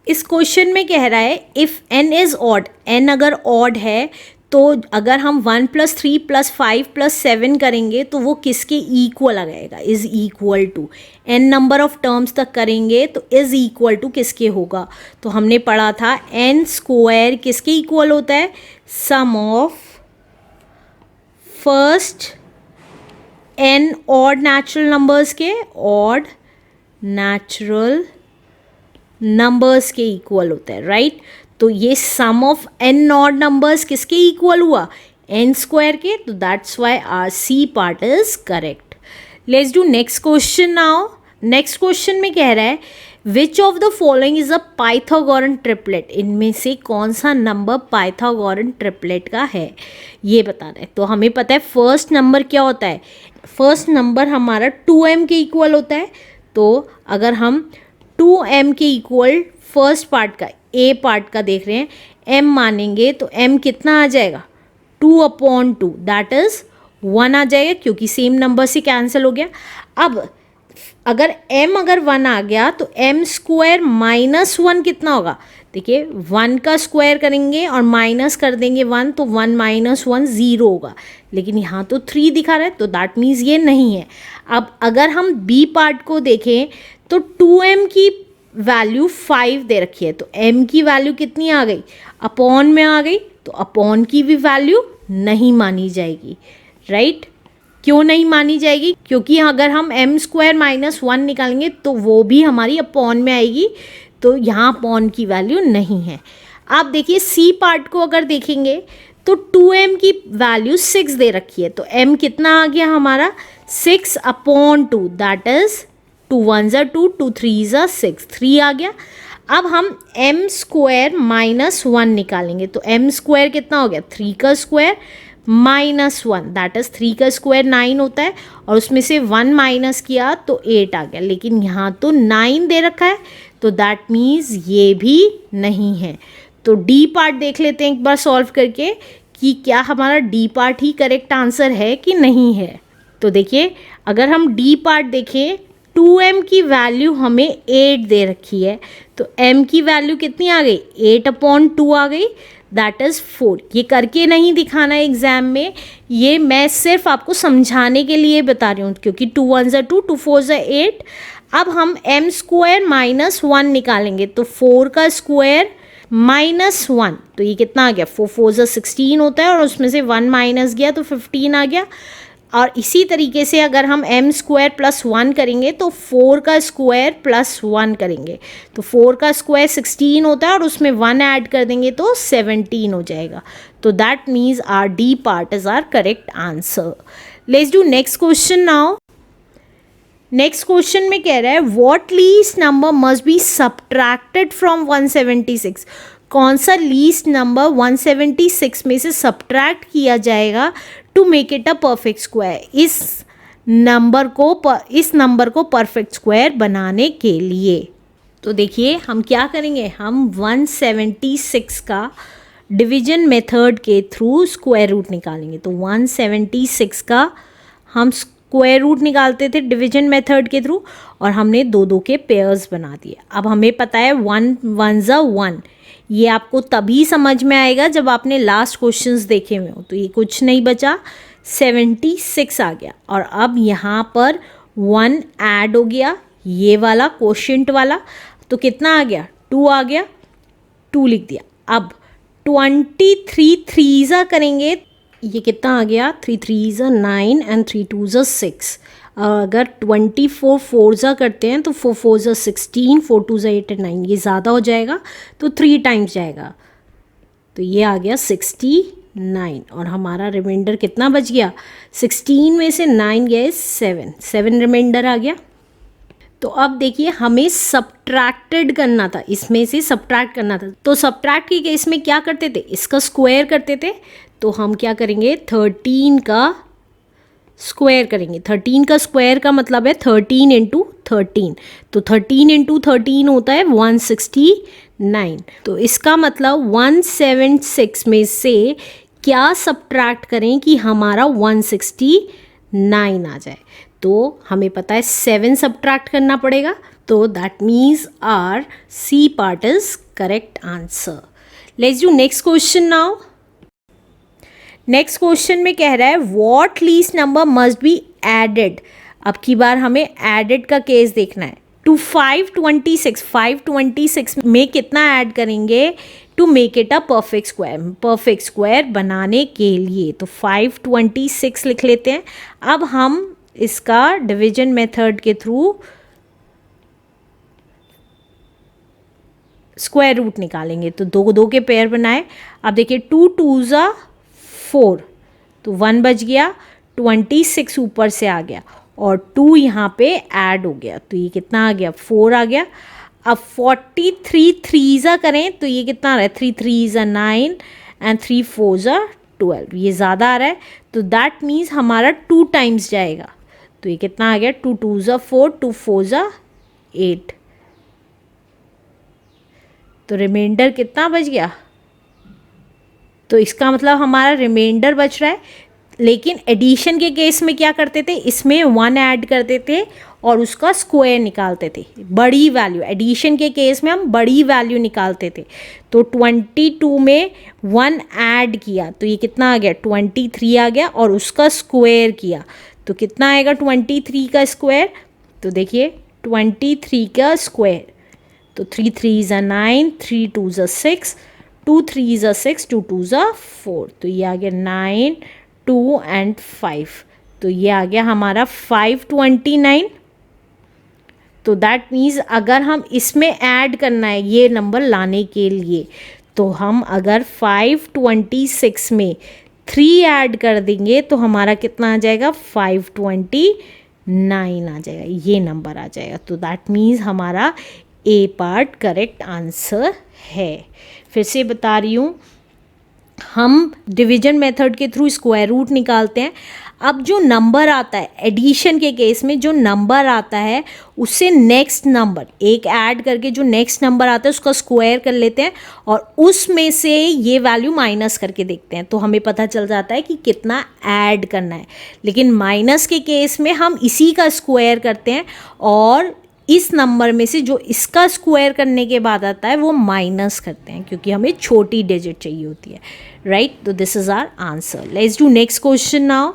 इस क्वेश्चन में कह रहा है if n is odd, n अगर ऑड है तो अगर हम 1 + 3 + 5 + 7 करेंगे तो वो किसके इक्वल आ जाएगा, is equal to. n number of terms तक करेंगे तो इज़ इक्वल टू किसके होगा, तो हमने पढ़ा था n² किसके इक्वल होता है, sum of first n odd natural numbers के ऑड नेचुरल नंबर्स के इक्वल होता है, राइट। तो ये sum of n odd numbers किसके इक्वल हुआ, n² के, तो that's why our C part is correct. Let's do next question now. Next question में कह रहा है which of the following is a Pythagorean triplet, इनमें से कौन सा नंबर पाइथागोरन ट्रिपलेट का है ये बताना है। तो हमें पता है फर्स्ट नंबर क्या होता है, फर्स्ट नंबर हमारा 2m के इक्वल होता है। तो अगर हम 2m के इक्वल फर्स्ट पार्ट का ए पार्ट का देख रहे हैं, m मानेंगे तो m कितना आ जाएगा 2/2, दैट इज़ 1 आ जाएगा क्योंकि सेम नंबर से कैंसिल हो गया। अब अगर m अगर 1 आ गया तो m² - 1 कितना होगा, देखिए 1 का स्क्वायर करेंगे और माइनस कर देंगे 1 तो 1 - 1 0 होगा, लेकिन यहाँ तो 3 दिखा रहा है तो दैट मीन्स ये नहीं है। अब अगर हम b पार्ट को देखें तो 2m की वैल्यू 5 दे रखी है, तो m की वैल्यू कितनी आ गई, अपॉन में आ गई, तो अपॉन की भी वैल्यू नहीं मानी जाएगी, राइट। क्यों नहीं मानी जाएगी, क्योंकि अगर हम m² - 1 निकालेंगे तो वो भी हमारी अपॉन में आएगी, तो यहाँ अपॉन की वैल्यू नहीं है। आप देखिए सी पार्ट को अगर देखेंगे तो 2m की वैल्यू 6 दे रखी है, तो m कितना आ गया हमारा 6/2, दैट इज़ 2 1 ज़ा 2, 2 3 ज़ा 6, 3 आ गया। अब हम m² - 1 निकालेंगे तो m² कितना हो गया 3 का स्क्वायर -1, दैट इज़ 3 का स्क्वायर 9 होता है, और उसमें से 1 माइनस किया तो 8 आ गया, लेकिन यहाँ तो 9 दे रखा है तो दैट मीन्स ये भी नहीं है। तो डी पार्ट देख लेते हैं एक बार सॉल्व करके कि क्या हमारा डी पार्ट ही करेक्ट आंसर है कि नहीं है। तो देखिए अगर हम डी पार्ट देखें 2m की वैल्यू हमें 8 दे रखी है, तो m की वैल्यू कितनी आ गई 8/2 आ गई, दैट इज़ 4। ये करके नहीं दिखाना है एग्ज़ाम में, ये मैं सिर्फ आपको समझाने के लिए बता रही हूँ, क्योंकि 2 1 ज़ा 2, 2 4 ज़ा 8। अब हम m² - 1 निकालेंगे तो 4 का स्क्वायर -1, तो ये कितना आ गया 4 4 ज़ा 16 होता है, और उसमें से 1 माइनस गया तो 15 आ गया। और इसी तरीके से अगर हम m² + 1 करेंगे तो 4 का स्क्वायर +1 करेंगे तो 4 का स्क्वायर 16 होता है, और उसमें 1 ऐड कर देंगे तो 17 हो जाएगा। तो that means our D part is our correct answer. Let's do next question now. Next question में कह रहा है what least number must be subtracted from 176, कौन सा लीस्ट नंबर 176 में से सब्ट्रैक्ट किया जाएगा to make it a perfect square, इस नंबर को परफेक्ट स्क्वायर बनाने के लिए। तो देखिए हम क्या करेंगे, हम 176 का डिवीजन मेथड के थ्रू स्क्वायर रूट निकालेंगे। तो 176 का हम स्क्वायर रूट निकालते थे डिवीजन मेथड के थ्रू, और हमने 2 के पेयर्स बना दिए। अब हमें पता है 1 1 ज़ा 1, ये आपको तभी समझ में आएगा जब आपने लास्ट क्वेश्चंस देखे हुए हो। तो ये कुछ नहीं बचा, 76 आ गया, और अब यहाँ पर 1 ऐड हो गया, ये वाला क्वोशिएंट वाला, तो कितना आ गया 2 आ गया, 2 लिख दिया। अब 23 3 ज़ा करेंगे, ये कितना आ गया 3 3 ज़ा 9 एंड 3 2 ज़ा 6। अगर 24 4 ज़ा करते हैं तो 4 4 ज़ा 16, 4 2 ज़ा 8 एंड 9, ये ज़्यादा हो जाएगा तो 3 टाइम्स जाएगा, तो ये आ गया 69, और हमारा रिमाइंडर कितना बच गया 16 में से 9 गए 7 रिमाइंडर आ गया। तो अब देखिए हमें सब्ट्रैक्टेड करना था, इसमें से सब्ट्रैक्ट करना था, तो सब्ट्रैक्ट के केस में क्या करते थे, इसका स्क्वायर करते थे। तो हम क्या करेंगे 13 का स्क्वायर करेंगे। 13 का स्क्वायर का मतलब है 13 × 13, तो 13 × 13 होता है 169। तो इसका मतलब 176 में से क्या सब्ट्रैक्ट करें कि हमारा 169 आ जाए। तो हमें पता है 7 सब्ट्रैक्ट करना पड़ेगा, तो that means our C part is correct answer. Let's do next question now. Next question में कह रहा है what least number must be added. अब की बार हमें एडेड का केस देखना है. टू 526, 526 में कितना ऐड करेंगे to make it a perfect square. Perfect square बनाने के लिए तो 526 लिख लेते हैं. अब हम इसका डिवीजन मेथड के थ्रू स्क्वायर रूट निकालेंगे. तो दो दो के पेयर बनाए. अब देखिए 2 2 ज़ा 4 तो 1 बच गया. 26 ऊपर से आ गया और 2 यहाँ पे ऐड हो गया तो ये कितना आ गया 4 आ गया. अब 43 3 ज़ा करें तो ये कितना आ रहा है 3 3 ज़ा 9 एंड 3 4 ज़ा 12. ये ज़्यादा आ रहा है तो दैट मीन्स हमारा 2 टाइम्स जाएगा. तो ये कितना आ गया 2 2 ज़ा 4 2 4 ज़ा 8. तो रिमाइंडर कितना बच गया. तो इसका मतलब हमारा रिमाइंडर बच रहा है. लेकिन एडिशन के केस में क्या करते थे, इसमें 1 ऐड करते थे और उसका स्क्वायर निकालते थे. बड़ी वैल्यू एडिशन के केस में हम बड़ी वैल्यू निकालते थे. तो 22 में 1 ऐड किया तो ये कितना आ गया 23 आ गया और उसका स्क्वायर किया तो कितना आएगा 23 का स्क्वायर. तो देखिए 23 का स्क्वायर तो 3 3 ज़ा 9 3 2 ज़ा 6 2 3 ज़ा 6 2 2 ज़ा 4. तो ये आ गया 9 2 एंड 5. तो ये आ गया हमारा 529. तो दैट मीन्स अगर हम इसमें ऐड करना है ये नंबर लाने के लिए तो हम अगर 526 में 3 ऐड कर देंगे तो हमारा कितना आ जाएगा 529 आ जाएगा. ये नंबर आ जाएगा. तो दैट मीन्स हमारा ए पार्ट करेक्ट आंसर है. फिर से बता रही हूँ हम डिवीजन मेथड के थ्रू स्क्वायर रूट निकालते हैं. अब जो नंबर आता है एडिशन के केस में जो नंबर आता है उससे नेक्स्ट नंबर एक ऐड करके जो नेक्स्ट नंबर आता है उसका स्क्वायर कर लेते हैं और उसमें से ये वैल्यू माइनस करके देखते हैं तो हमें पता चल जाता है कि कितना ऐड करना है. लेकिन माइनस के केस में हम इसी का स्क्वायर करते हैं और इस नंबर में से जो इसका स्क्वायर करने के बाद आता है वो माइनस करते हैं क्योंकि हमें छोटी डिजिट चाहिए होती है. राइट. तो this is our answer. Let's do next question now.